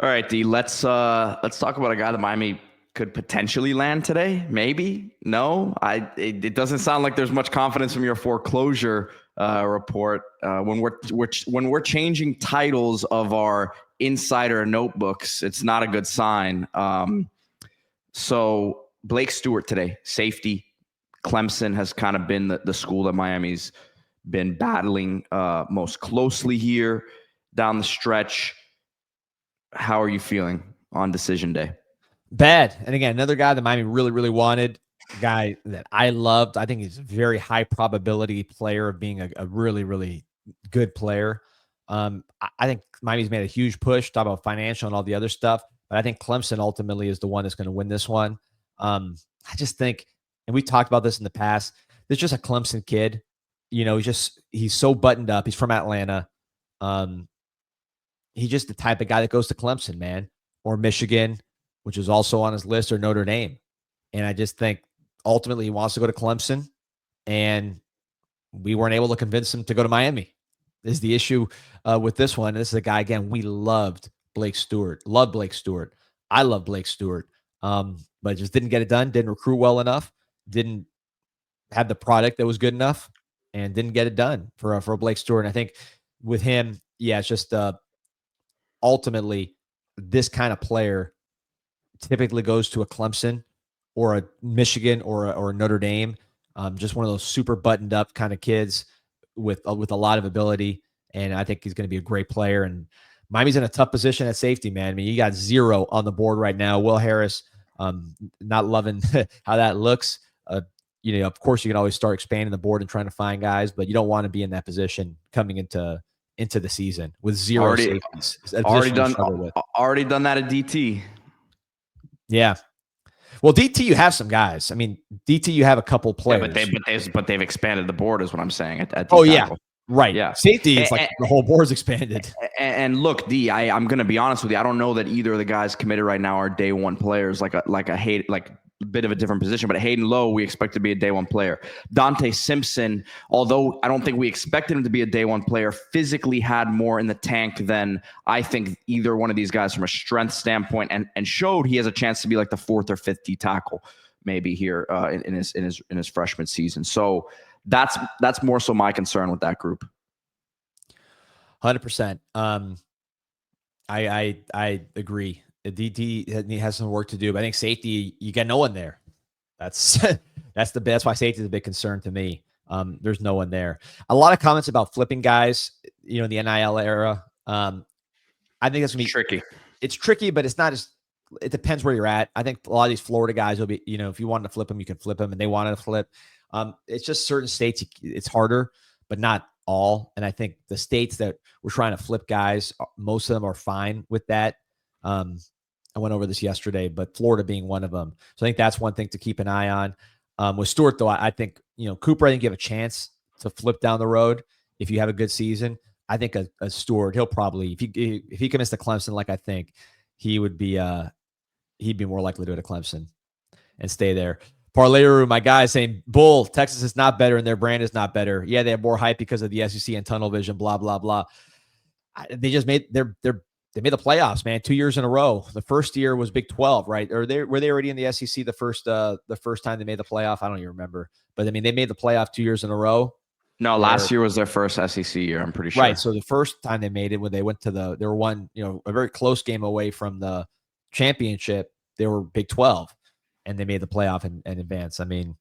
All right, D. Let's talk about a guy that Miami could potentially land today. Maybe. No, it doesn't sound like there's much confidence from your foreclosure report. When we're changing titles of our insider notebooks, it's not a good sign. So Blake Stewart today, safety. Clemson has kind of been the school that Miami's been battling most closely here down the stretch. How are you feeling on decision day? Bad. And again, another guy that Miami really, really wanted, a guy that I loved. I think he's a very high probability player of being a really, really good player. I think Miami's made a huge push, talk about financial and all the other stuff, but I think Clemson ultimately is the one that's going to win this one. I just think, and we talked about this in the past, there's just a Clemson kid. He's so buttoned up. He's from Atlanta. He's just the type of guy that goes to Clemson, man, or Michigan, which is also on his list, or Notre Dame. And I just think ultimately he wants to go to Clemson, and we weren't able to convince him to go to Miami. This is the issue with this one. This is a guy, again, we loved Blake Stewart. Love Blake Stewart. I love Blake Stewart. But just didn't get it done, didn't recruit well enough, didn't have the product that was good enough, and didn't get it done for Blake Stewart. And I think with him, yeah, it's just ultimately this kind of player typically goes to a Clemson or a Michigan or a Notre Dame. Just one of those super buttoned up kind of kids with a lot of ability. And I think he's going to be a great player. And Miami's in a tough position at safety, man. I mean, you got 0 on the board right now. Will Harris, not loving how that looks. Of course, you can always start expanding the board and trying to find guys, but you don't want to be in that position coming into the season with 0 safeties. Already done that at DT. Yeah. Well, DT, you have some guys. I mean, DT, you have a couple players. Yeah, but they've expanded the board, is what I'm saying. At yeah. Right. Yeah. Safety, it's like the whole board's expanded. And look, D, I'm going to be honest with you. I don't know that either of the guys committed right now are day one players, like a bit of a different position, but Hayden Low, we expect to be a day one player. Dante Simpson, although I don't think we expected him to be a day one player, physically had more in the tank than I think either one of these guys from a strength standpoint, and showed he has a chance to be like the 4th or 5th D tackle maybe here in his freshman season. So that's more so my concern with that group. 100%. I agree. The DT has some work to do, but I think safety, you got no one there. That's why safety is a big concern to me. There's no one there. A lot of comments about flipping guys, in the NIL era. I think that's gonna be tricky. It's tricky, but it's not as. It depends where you're at. I think a lot of these Florida guys will be, if you wanted to flip them, you can flip them, and they wanted to flip. It's just certain states it's harder, but not all. And I think the states that we're trying to flip guys, most of them are fine with that. I went over this yesterday, but Florida being one of them. So I think that's one thing to keep an eye on. With Stewart, though, I think, Cooper, I think you have a chance to flip down the road if you have a good season. I think a Stewart, he'll probably, if he commits to Clemson, like I think, he would be, he'd be more likely to go to Clemson and stay there. Parlay, my guy, saying, Bull, Texas is not better and their brand is not better. Yeah, they have more hype because of the SEC and tunnel vision, blah, blah, blah. They just made they made the playoffs, man, 2 years in a row. The first year was Big 12, right? Or were they already in the SEC the first time they made the playoff? I don't even remember. But I mean, they made the playoff 2 years in a row. No, last year was their first SEC year, I'm pretty sure. Right. So the first time they made it, when they went to they were one, a very close game away from the championship. They were Big 12, and they made the playoff and advance. I mean,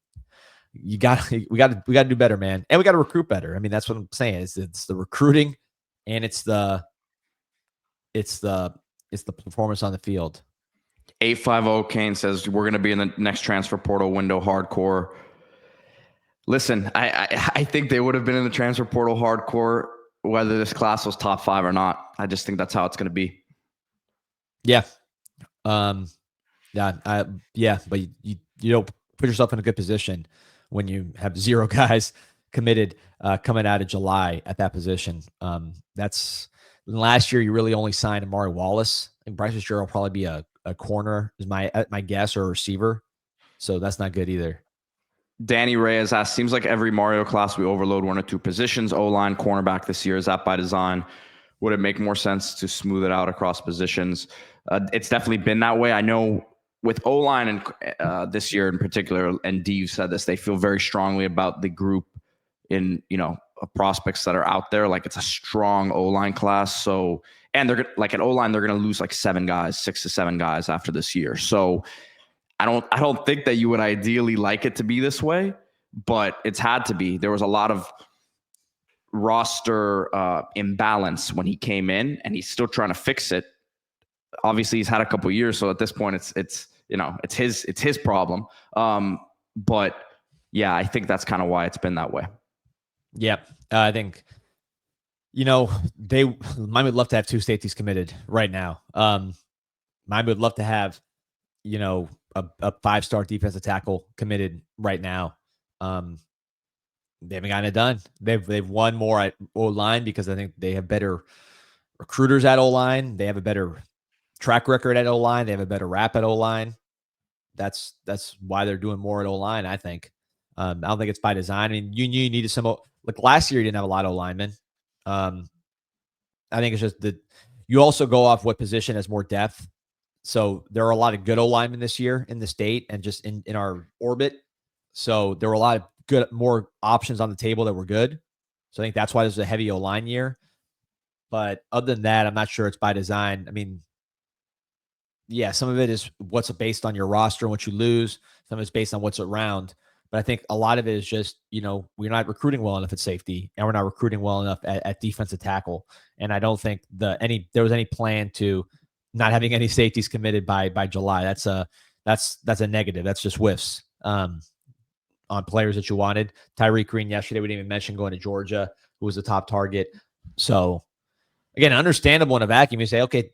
we got to do better, man, and we got to recruit better. I mean, that's what I'm saying. It's the recruiting, and it's the performance on the field. 850 Kane says we're going to be in the next transfer portal window hardcore. Listen, I think they would have been in the transfer portal hardcore whether this class was top 5 or not. I just think that's how it's going to be. Yeah. Yeah. But you don't put yourself in a good position when you have 0 guys committed coming out of July at that position. That's last year. You really only signed Amari Wallace. I think Bryce Fitzgerald will probably be a corner is my guess, or a receiver. So that's not good either. Danny Reyes asks, seems like every Mario class we overload 1 or 2 positions. O-line, cornerback this year. Is that by design? Would it make more sense to smooth it out across positions? It's definitely been that way. I know with O-line and this year in particular, and Dave said this, they feel very strongly about the group in, prospects that are out there. Like, it's a strong O-line class. So, and they're like at O-line, they're going to lose like 6 to 7 guys after this year. So I don't think that you would ideally like it to be this way, but it's had to be. There was a lot of roster imbalance when he came in, and he's still trying to fix it. Obviously, he's had a couple of years, so at this point, it's his problem. But yeah, I think that's kind of why it's been that way. Yeah, I think Miami would love to have 2 safeties committed right now. Miami would love to have a 5-star defensive tackle committed right now. They haven't gotten it done. They've won more at O-line because I think they have better recruiters at O-line. They have a better track record at O-line. They have a better rap at O-line. That's why they're doing more at O-line, I think. I don't think it's by design. I mean, you knew you needed some. Like last year, you didn't have a lot of O-linemen. I think it's just that you also go off what position has more depth. So there are a lot of good O-linemen this year in the state and just in our orbit. So there were a lot of more options on the table that were good. So I think that's why this is a heavy O-line year. But other than that, I'm not sure it's by design. I mean, yeah, some of it is what's based on your roster and what you lose. Some of it's based on what's around. But I think a lot of it is just, we're not recruiting well enough at safety, and we're not recruiting well enough at defensive tackle. And I don't think there was any plan to not having any safeties committed by July. That's a negative. That's just whiffs on players that you wanted. Tyreek Green yesterday, we didn't even mention going to Georgia, who was the top target. So again, understandable in a vacuum. You say, okay,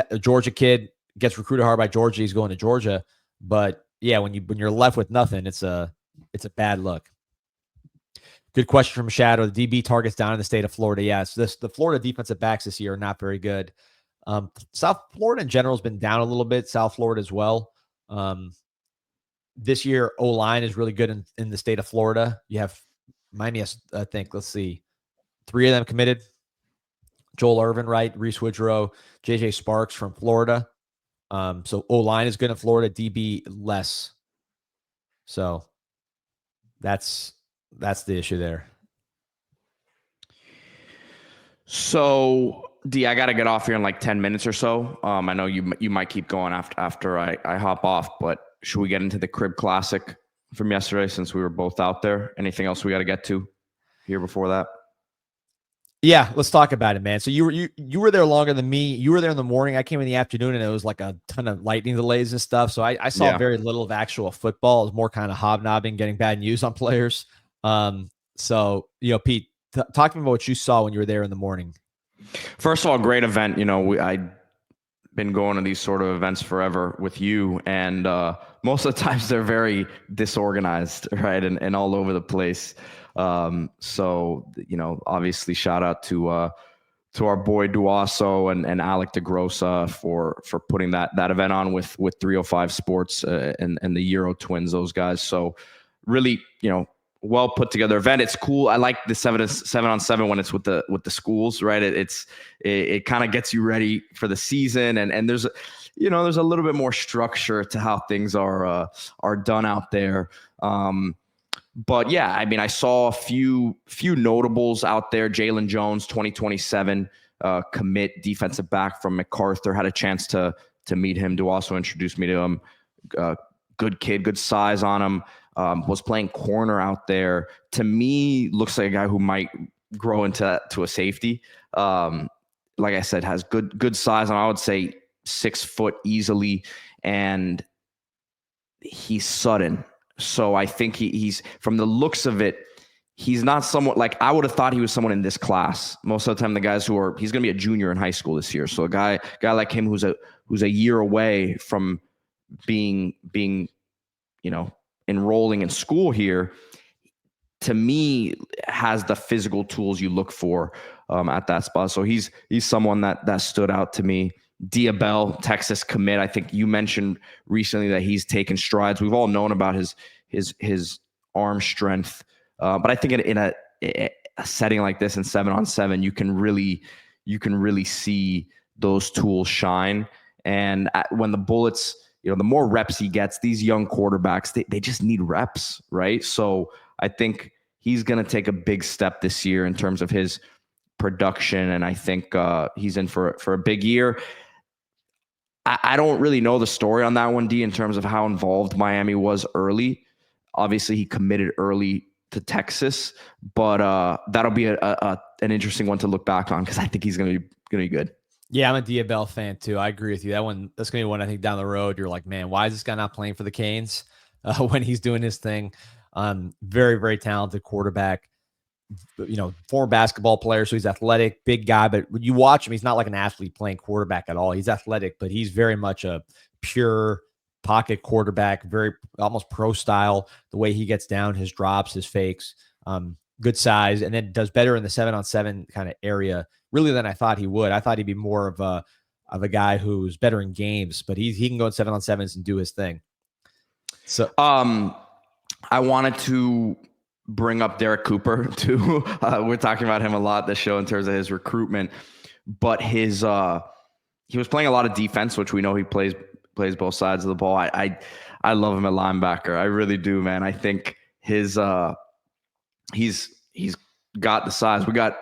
a Georgia kid gets recruited hard by Georgia, he's going to Georgia. But yeah, when you're left with nothing, it's a bad look. Good question from Shadow. The DB targets down in the state of Florida. Yes, the Florida defensive backs this year are not very good. South Florida in general has been down a little bit. South Florida as well. This year, O-line is really good in the state of Florida. You have Miami, I think, let's see, 3 of them committed. Joel Irvin, right? Reese Woodrow, JJ Sparks from Florida. So O-line is good in Florida, DB less. So that's the issue there. So D, I got to get off here in like 10 minutes or so. I know you might keep going after I hop off, but should we get into the Crib Classic from yesterday since we were both out there? Anything else we got to get to here before that? Yeah, let's talk about it, man. So you were there longer than me. You were there in the morning. I came in the afternoon, and it was like a ton of lightning delays and stuff. So I saw very little of actual football. It was more kind of hobnobbing, getting bad news on players. So Pete, talk to me about what you saw when you were there in the morning. First of all, great event. I've been going to these sort of events forever with you, and most of the times they're very disorganized, right, and all over the place. So obviously shout out to our boy Duaso and Alec DeGrossa for putting that event on with 305 Sports and the Euro Twins, those guys. So really, well put together event. It's cool. I like the 7-on-7 when it's with the schools, right? It kind of gets you ready for the season, and there's a little bit more structure to how things are done out there. But yeah, I mean, I saw a few notables out there. Jalen Jones, 2027 commit defensive back from MacArthur. Had a chance to meet him. Duaso introduced me to him. Good kid, good size on him. Was playing corner out there. To me, looks like a guy who might grow into a safety. Like I said, has good size, and I would say 6 foot easily, and he's sudden. So I think he's, from the looks of it, he's not someone like I would have thought he was someone in this class. Most of the time, the guys he's going to be a junior in high school this year. So a guy like him who's a year away from being enrolling in school here, to me, has the physical tools you look for at that spot. So he's someone that stood out to me. Diabell, Texas commit. I think you mentioned recently that he's taken strides. We've all known about his arm strength, but I think in a setting like this in 7-on-7, you can really you can really see those tools shine. And when the Bullets, the more reps he gets, these young quarterbacks, they just need reps, right? So I think he's going to take a big step this year in terms of his production, and I think he's in for a big year. I don't really know the story on that one, D, in terms of how involved Miami was early. Obviously, he committed early to Texas, but that'll be an interesting one to look back on because I think he's going to be good. Yeah, I'm a Diabell fan too. I agree with you. That's going to be one I think down the road. You're like, man, why is this guy not playing for the Canes when he's doing his thing? Very, very talented quarterback. Former basketball player, so he's athletic, big guy. But when you watch him, he's not like an athlete playing quarterback at all. He's athletic, but he's very much a pure pocket quarterback, very almost pro style. The way he gets down, his drops, his fakes, good size, and then does better in the 7-on-7 kind of area, really than I thought he would. I thought he'd be more of a guy who's better in games, but he can go in 7-on-7s and do his thing. So, I wanted to bring up Derek Cooper too. We're talking about him a lot this show in terms of his recruitment, but he was playing a lot of defense, which we know he plays both sides of the ball. I love him at linebacker. I really do, man. I think he's got the size. We got